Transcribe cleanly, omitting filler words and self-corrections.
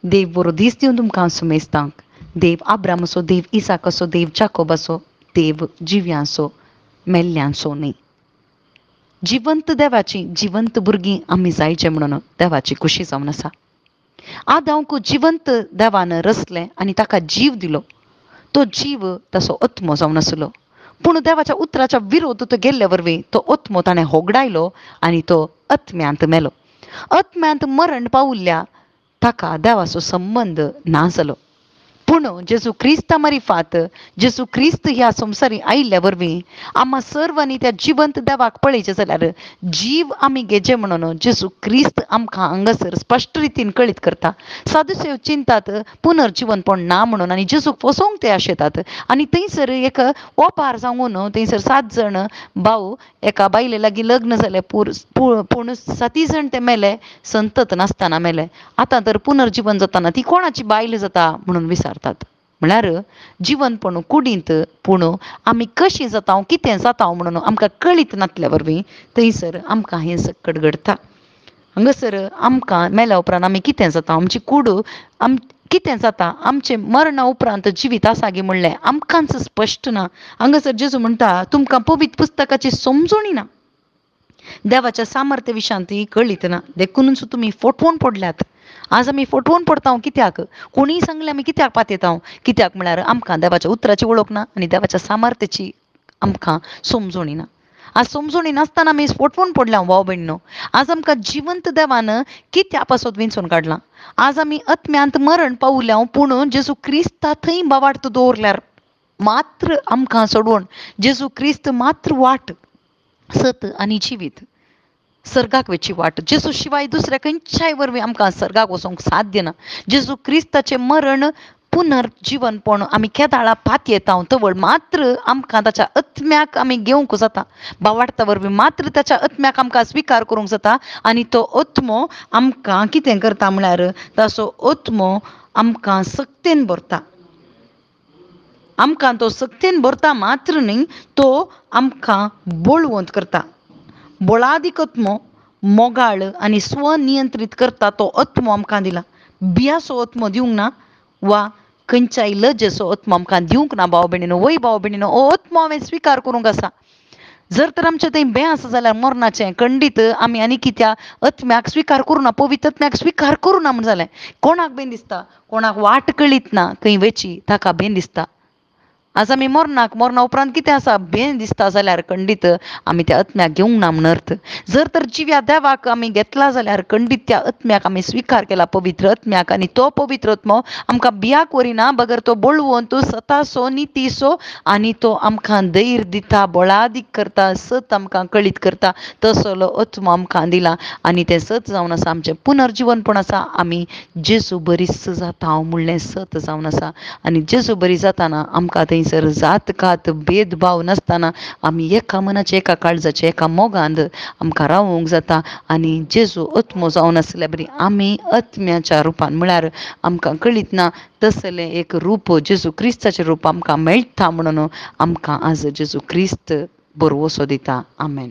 देव बरो दीस दिवन तुमकां हांव सुमेस्तांक. देव आब्राम असो, देव इसाक असो, देव जाकोब असो, देव जिव्यांचो मेल्ल्यांचो न्ही. जिवंत देवाची जिवंत भुरगीं आमी जायचे म्हणून देवाची खुशी जावन आसा. आदांक जिवंत देवान रचलें आनी ताका जीव दिलो. तो जीव ताचो आत्मो जावन आसलो. पूण देवाच्या उतराच्या विरोध तो गेल्ले वरवीं तो आत्मो ताणें होगडायलो आनी तो आत्म्यांत मेलो. आत्म्यांत मरण पावुल्ल्या ताका देवाचो संबंद ना जालो. पूण जेजू क्रिस्ता मारिफात जेजू क्रिस्त ह्या संवसारी आयिल्ल्या वरवीं आम्हा सर्वांनी त्या जिवंत देवाक पळयचें जाल्यार जीव आमी घेचे म्हणून जेजू क्रिस्त आमकां हांगासर स्पश्ट रितीन कळीत करता. सादुसेव चिंतात पुनर्जिवनपण ना म्हणून आनी जेजूक फसोवंक ते आशेतात. आनी थंयसर एक ओपार जावून थंयसर 7 जण भाव एका बायले लागीं लग्न जालें पूण 7 जण ते मेले संतत नासतना मेले. आतां तर पुनर्जीवन जाताना ती कोणाची बायल जाता म्हणून विचारतात. म्हळ्यार जिवनपण कुडींत पूण आमी कशीं जाता कितें जाता म्हणून आमकां कळीत नासल्या वरवीं थंयसर आमकां हें सकट घडटा. हांगासर आमकां मेल्या उपरांत आमी कितें जाता आमची कूड कितें जाता आमचें मरणा उपरांत जिवीत आसा गे म्हणलें आमकांच स्पश्ट ना. हांगासर जेजू म्हणटा तुमकां पवित्र पुस्तकाची समजणी ना. देवाच्या सामर्थ्य विशांत ती कळीत ना. देखूनच तुमी फटवून पडल्यात. आज आमी फटवून पडता कित्याक कोणीय सांगलें आमी कित्याक पातयता कित्याक म्हळ्यार आमकां देवाच्या उतराची वळख ना आनी देवाच्या सामर्थ्याची आमकां समजणी ना. आज समजणी नासतना आमी फटवून पडल्या भाव भयणीनो. आज आमकां जिवंत देवान कित्या पासत विंचून काडलां. आज आमी आत्म्यांत मरण पावुल्या पूण जेजू क्रिस्ता थंय बावार्थ दवरल्यार मात्र आमकां सोडून जेजू क्रिस्त मात्र वाट सत आनी जिवीत सर्गाक वेची वाट. जेजू शिवाय दुसऱ्या खंयच्याय वरवीं आमकां सर्गाक वचोंक साध्य ना. जेजू क्रिस्ताचें मरण पुनर्जीवनपण आमी केदाळा पातयेता तवळ मात्र आमकां ताच्या आत्म्याक आमी घेवंक जाता. बावार्था वरवीं मात्र ताच्या आत्म्याक आमकां स्विकार करूंक जाता आनी तो आत्मो आमकां कितें करता म्हळ्यार ताचो आत्मो आमकां सक्तीन भरता. आमकां तो सक्तीन भरता मात्र न्ही तो आमकां बळवंत करता. बळादीक आत्मो मोगाळ आनी स्वनियंत्रीत करता तो आत्मो आमकां दिला. बियाचो आत्मो दिवंक ना वा खंयच्याय लजेचो आत्मो आमकां दिवंक ना भाव भयणीनो. वय भाव भयणीनो हो आत्मो हांवें स्विकार करूंक आसा. जर तर आमचें थंय बें आसा जाल्यार मरणाचें खंडीत आमी आनी कित्या आत्म्याक स्विकार करूं ना पवित्र आत्म्याक स्विकार करूं ना म्हण जालें. कोणाक बेन दिसता कोणाक वाट कळीत ना खंय वेची ताका बेन दिसता. आज आमी मरणा उपरांत कितें आसा बेन दिसता जाल्यार खंडीत आमी त्या आत्म्याक घेवंक ना म्हण अर्थ. जर तर जिव्या देवाक आमी घेतला जाल्यार खंडीत त्या आत्म्याक आमी स्विकार केला पवित्र आत्म्याक आनी तो पवित्र आत्मो आमकां बियाक वरिना बगर तो बळवंत सतासो नितीसो आनी तो आमकां धैर्य दिता बळादीक करता सत आमकां कळीत करता. तसलो आत्मो आमकां दिला आनी तें सत जावन आसा आमचें पुनर्जीवनपण आसा. आमी जेजू बरीच जाता हांव म्हणलें सत जावन आसा आनी जेजू बरी जाताना आमकां थंयसर जात कात भेदभाव नासतना आमी एका मनाचे एका काळजाचे एका मोगांत आमकां रावूंक जाता आनी जेजू आत्मो जावन आसल्या बरी आमी आत्म्याच्या रुपान म्हळ्यार आमकां कळीत ना तसलें एक रूप जेजू क्रिस्ताचें रूप आमकां मेळटा म्हणून आमकां आज जेजू क्रिस्त बरवसो दिता. आमेन.